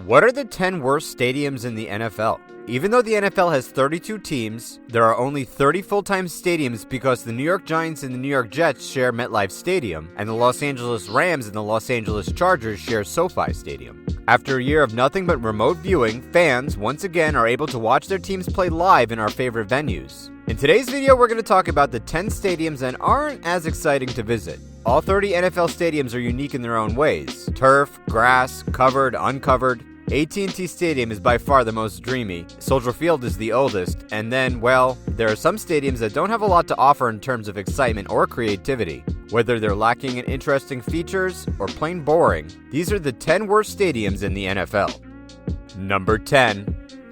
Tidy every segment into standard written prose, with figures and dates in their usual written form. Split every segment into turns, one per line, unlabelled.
What are the 10 worst stadiums in the NFL? Even though the NFL has 32 teams, there are only 30 full-time stadiums because the New York Giants and the New York Jets share MetLife Stadium, and the Los Angeles Rams and the Los Angeles Chargers share SoFi Stadium. After a year of nothing but remote viewing, fans, once again, are able to watch their teams play live in our favorite venues. In today's video, we're going to talk about the 10 stadiums that aren't as exciting to visit. All 30 NFL stadiums are unique in their own ways. Turf, grass, covered, uncovered. AT&T Stadium is by far the most dreamy, Soldier Field is the oldest, and then, well, there are some stadiums that don't have a lot to offer in terms of excitement or creativity. Whether they're lacking in interesting features or plain boring, these are the 10 worst stadiums in the NFL. Number 10.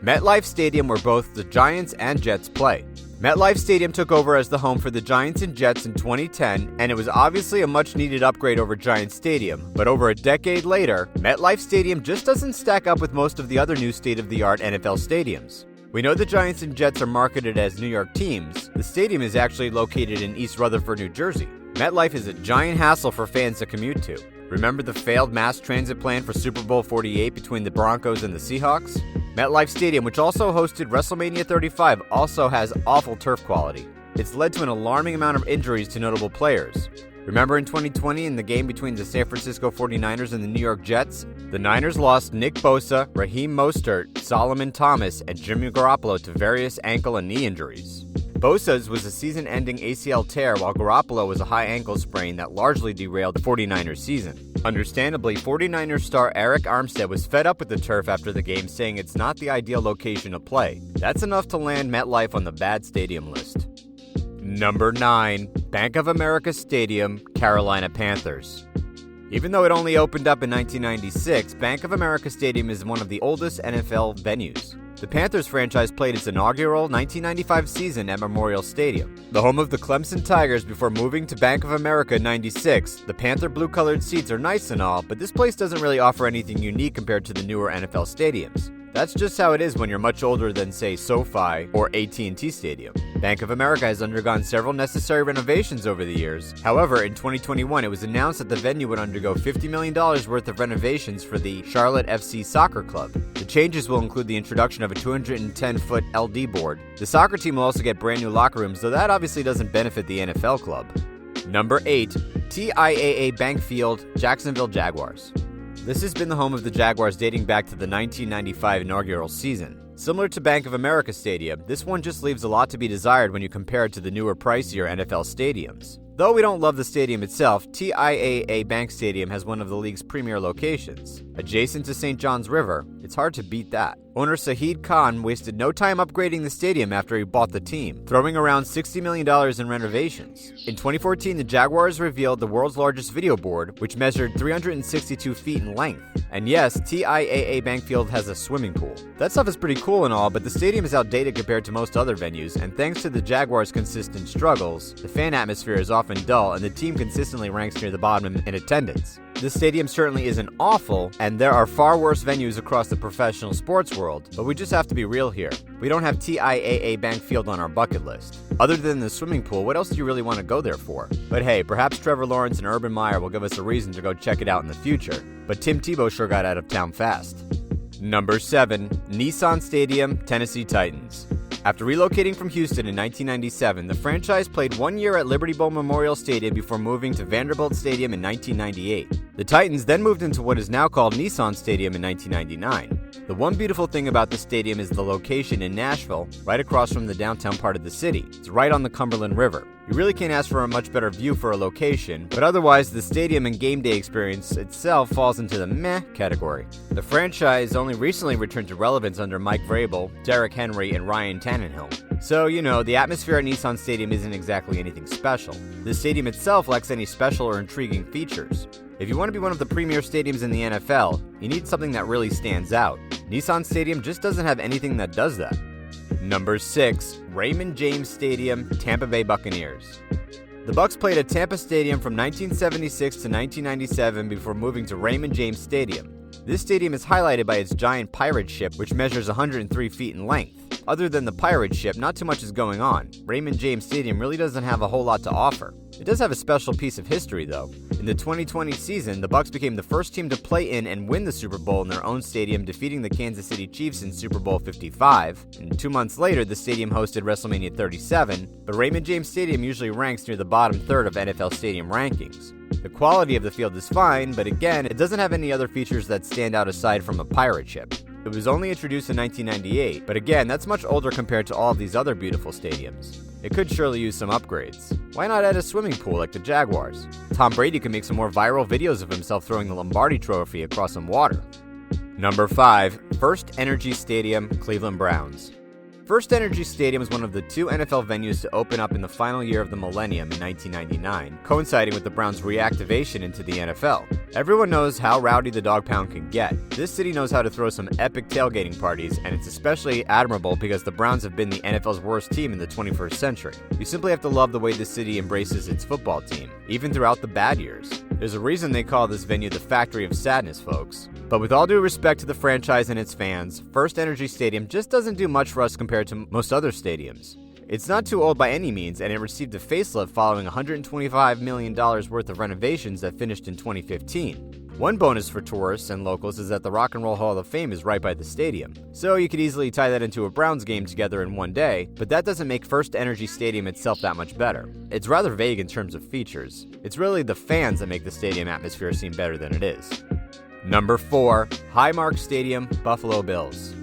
MetLife Stadium, where both the Giants and Jets play. MetLife Stadium took over as the home for the Giants and Jets in 2010, and it was obviously a much-needed upgrade over Giants Stadium. But over a decade later, MetLife Stadium just doesn't stack up with most of the other new state-of-the-art NFL stadiums. We know the Giants and Jets are marketed as New York teams. The stadium is actually located in East Rutherford, New Jersey. MetLife is a giant hassle for fans to commute to. Remember the failed mass transit plan for Super Bowl 48 between the Broncos and the Seahawks? MetLife Stadium, which also hosted WrestleMania 35, also has awful turf quality. It's led to an alarming amount of injuries to notable players. Remember in 2020 in the game between the San Francisco 49ers and the New York Jets? The Niners lost Nick Bosa, Raheem Mostert, Solomon Thomas, and Jimmy Garoppolo to various ankle and knee injuries. Bosa's was a season-ending ACL tear, while Garoppolo was a high ankle sprain that largely derailed the 49ers season. Understandably, 49ers star Eric Armstead was fed up with the turf after the game, saying it's not the ideal location to play. That's enough to land MetLife on the bad stadium list. Number 9. Bank of America Stadium, Carolina Panthers. Even though it only opened up in 1996, Bank of America Stadium is one of the oldest NFL venues. The Panthers franchise played its inaugural 1995 season at Memorial Stadium. The home of the Clemson Tigers before moving to Bank of America in 96, the Panther blue-colored seats are nice and all, but this place doesn't really offer anything unique compared to the newer NFL stadiums. That's just how it is when you're much older than, say, SoFi or AT&T Stadium. Bank of America has undergone several necessary renovations over the years. However, in 2021, it was announced that the venue would undergo $50 million worth of renovations for the Charlotte FC Soccer Club. The changes will include the introduction of a 210-foot LD board. The soccer team will also get brand new locker rooms, though that obviously doesn't benefit the NFL club. Number 8. TIAA Bank Field, Jacksonville Jaguars. This has been the home of the Jaguars dating back to the 1995 inaugural season. Similar to Bank of America Stadium, this one just leaves a lot to be desired when you compare it to the newer, pricier NFL stadiums. Though we don't love the stadium itself, TIAA Bank Stadium has one of the league's premier locations. Adjacent to St. John's River, it's hard to beat that. Owner Sahid Khan wasted no time upgrading the stadium after he bought the team, throwing around $60 million in renovations. In 2014, the Jaguars revealed the world's largest video board, which measured 362 feet in length. And yes, TIAA Bank Field has a swimming pool. That stuff is pretty cool and all, but the stadium is outdated compared to most other venues, and thanks to the Jaguars' consistent struggles, the fan atmosphere is often dull and the team consistently ranks near the bottom in attendance. This stadium certainly isn't awful, and there are far worse venues across the professional sports world, but we just have to be real here. We don't have TIAA Bank Field on our bucket list. Other than the swimming pool, what else do you really want to go there for? But hey, perhaps Trevor Lawrence and Urban Meyer will give us a reason to go check it out in the future. But Tim Tebow sure got out of town fast. Number 7. Nissan Stadium, Tennessee Titans. After relocating from Houston in 1997, the franchise played 1 year at Liberty Bowl Memorial Stadium before moving to Vanderbilt Stadium in 1998. The Titans then moved into what is now called Nissan Stadium in 1999. The one beautiful thing about the stadium is the location in Nashville, right across from the downtown part of the city. It's right on the Cumberland River. You really can't ask for a much better view for a location, but otherwise the stadium and game day experience itself falls into the meh category. The franchise only recently returned to relevance under Mike Vrabel, Derrick Henry, and Ryan Tannehill. So, the atmosphere at Nissan Stadium isn't exactly anything special. The stadium itself lacks any special or intriguing features. If you want to be one of the premier stadiums in the NFL, you need something that really stands out. Nissan Stadium just doesn't have anything that does that. Number 6. Raymond James Stadium, Tampa Bay Buccaneers. The Bucs played at Tampa Stadium from 1976 to 1997 before moving to Raymond James Stadium. This stadium is highlighted by its giant pirate ship, which measures 103 feet in length. Other than the pirate ship, not too much is going on. Raymond James Stadium really doesn't have a whole lot to offer. It does have a special piece of history, though. In the 2020 season, the Bucs became the first team to play in and win the Super Bowl in their own stadium, defeating the Kansas City Chiefs in Super Bowl 55. And 2 months later, the stadium hosted WrestleMania 37, but Raymond James Stadium usually ranks near the bottom third of NFL stadium rankings. The quality of the field is fine, but again, it doesn't have any other features that stand out aside from a pirate ship. It was only introduced in 1998, but again, that's much older compared to all of these other beautiful stadiums. It could surely use some upgrades. Why not add a swimming pool like the Jaguars? Tom Brady could make some more viral videos of himself throwing the Lombardi Trophy across some water. Number 5. FirstEnergy Stadium, Cleveland Browns. FirstEnergy Stadium is one of the 2 NFL venues to open up in the final year of the millennium in 1999, coinciding with the Browns' reactivation into the NFL. Everyone knows how rowdy the dog pound can get. This city knows how to throw some epic tailgating parties, and it's especially admirable because the Browns have been the NFL's worst team in the 21st century. You simply have to love the way the city embraces its football team, even throughout the bad years. There's a reason they call this venue the Factory of Sadness, folks. But with all due respect to the franchise and its fans, FirstEnergy Stadium just doesn't do much for us compared to most other stadiums. It's not too old by any means, and it received a facelift following $125 million worth of renovations that finished in 2015. One bonus for tourists and locals is that the Rock and Roll Hall of Fame is right by the stadium, so you could easily tie that into a Browns game together in one day, but that doesn't make FirstEnergy Stadium itself that much better. It's rather vague in terms of features. It's really the fans that make the stadium atmosphere seem better than it is. Number 4. Highmark Stadium, Buffalo Bills.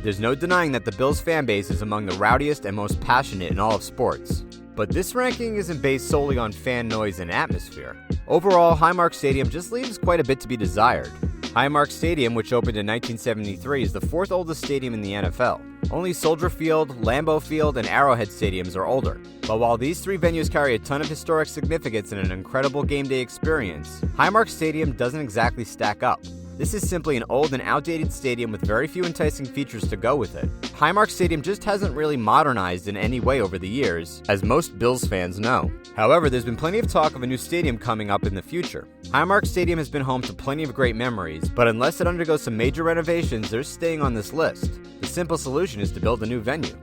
There's no denying that the Bills fan base is among the rowdiest and most passionate in all of sports. But this ranking isn't based solely on fan noise and atmosphere. Overall, Highmark Stadium just leaves quite a bit to be desired. Highmark Stadium, which opened in 1973, is the 4th oldest stadium in the NFL. Only Soldier Field, Lambeau Field, and Arrowhead stadiums are older. But while these 3 venues carry a ton of historic significance and an incredible game day experience, Highmark Stadium doesn't exactly stack up. This is simply an old and outdated stadium with very few enticing features to go with it. Highmark Stadium just hasn't really modernized in any way over the years, as most Bills fans know. However, there's been plenty of talk of a new stadium coming up in the future. Highmark Stadium has been home to plenty of great memories, but unless it undergoes some major renovations, they're staying on this list. The simple solution is to build a new venue.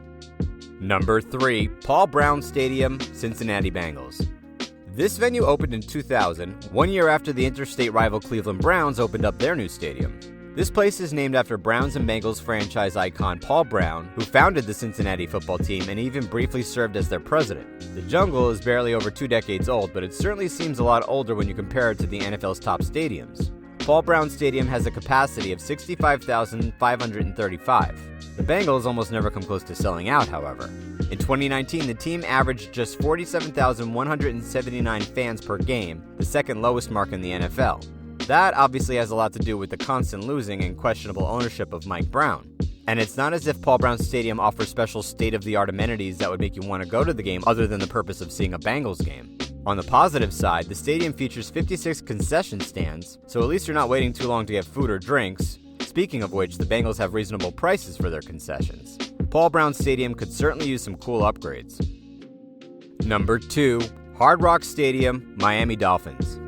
Number 3. Paul Brown Stadium, Cincinnati Bengals. This venue opened in 2000, 1 year after the interstate rival Cleveland Browns opened up their new stadium. This place is named after Browns and Bengals franchise icon Paul Brown, who founded the Cincinnati football team and even briefly served as their president. The jungle is barely over 2 decades old, but it certainly seems a lot older when you compare it to the NFL's top stadiums. Paul Brown Stadium has a capacity of 65,535. The Bengals almost never come close to selling out, however. In 2019, the team averaged just 47,179 fans per game, the second lowest mark in the NFL. That obviously has a lot to do with the constant losing and questionable ownership of Mike Brown. And it's not as if Paul Brown Stadium offers special state-of-the-art amenities that would make you want to go to the game other than the purpose of seeing a Bengals game. On the positive side, the stadium features 56 concession stands, so at least you're not waiting too long to get food or drinks. Speaking of which, the Bengals have reasonable prices for their concessions. Paul Brown Stadium could certainly use some cool upgrades. Number 2. Hard Rock Stadium, Miami Dolphins.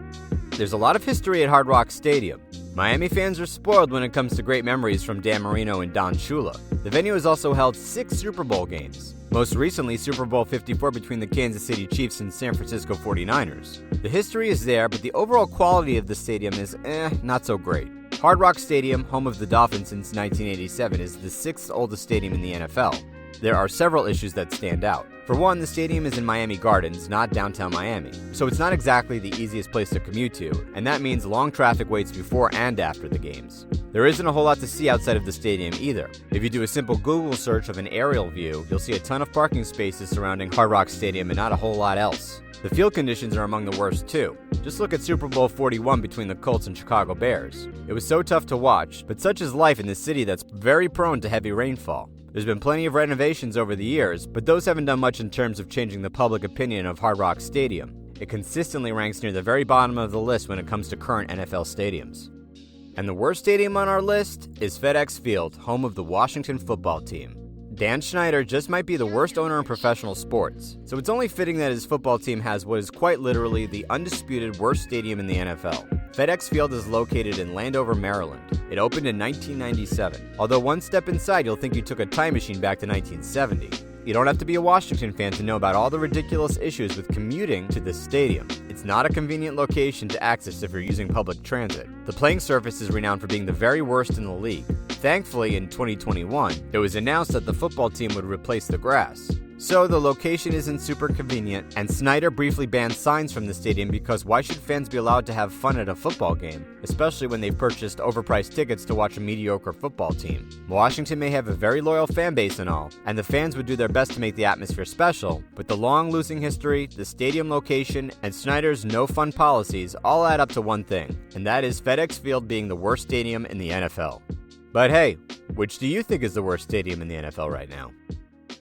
There's a lot of history at Hard Rock Stadium. Miami fans are spoiled when it comes to great memories from Dan Marino and Don Shula. The venue has also held 6 Super Bowl games. Most recently, Super Bowl 54 between the Kansas City Chiefs and San Francisco 49ers. The history is there, but the overall quality of the stadium is not so great. Hard Rock Stadium, home of the Dolphins since 1987, is the 6th oldest stadium in the NFL. There are several issues that stand out. For one, the stadium is in Miami Gardens, not downtown Miami, so it's not exactly the easiest place to commute to, and that means long traffic waits before and after the games. There isn't a whole lot to see outside of the stadium either. If you do a simple Google search of an aerial view, you'll see a ton of parking spaces surrounding Hard Rock Stadium and not a whole lot else. The field conditions are among the worst too. Just look at Super Bowl 41 between the Colts and Chicago Bears. It was so tough to watch, but such is life in this city that's very prone to heavy rainfall. There's been plenty of renovations over the years, but those haven't done much in terms of changing the public opinion of Hard Rock Stadium. It consistently ranks near the very bottom of the list when it comes to current NFL stadiums. And the worst stadium on our list is FedEx Field, home of the Washington football team. Dan Schneider just might be the worst owner in professional sports, so it's only fitting that his football team has what is quite literally the undisputed worst stadium in the NFL. FedEx Field is located in Landover, Maryland. It opened in 1997, although one step inside you'll think you took a time machine back to 1970. You don't have to be a Washington fan to know about all the ridiculous issues with commuting to this stadium. It's not a convenient location to access if you're using public transit. The playing surface is renowned for being the very worst in the league. Thankfully, in 2021, it was announced that the football team would replace the grass. So the location isn't super convenient, and Snyder briefly banned signs from the stadium because why should fans be allowed to have fun at a football game, especially when they've purchased overpriced tickets to watch a mediocre football team? Washington may have a very loyal fan base and all, and the fans would do their best to make the atmosphere special, but the long losing history, the stadium location, and Snyder's no fun policies all add up to one thing, and that is FedEx Field being the worst stadium in the NFL. But hey, which do you think is the worst stadium in the NFL right now?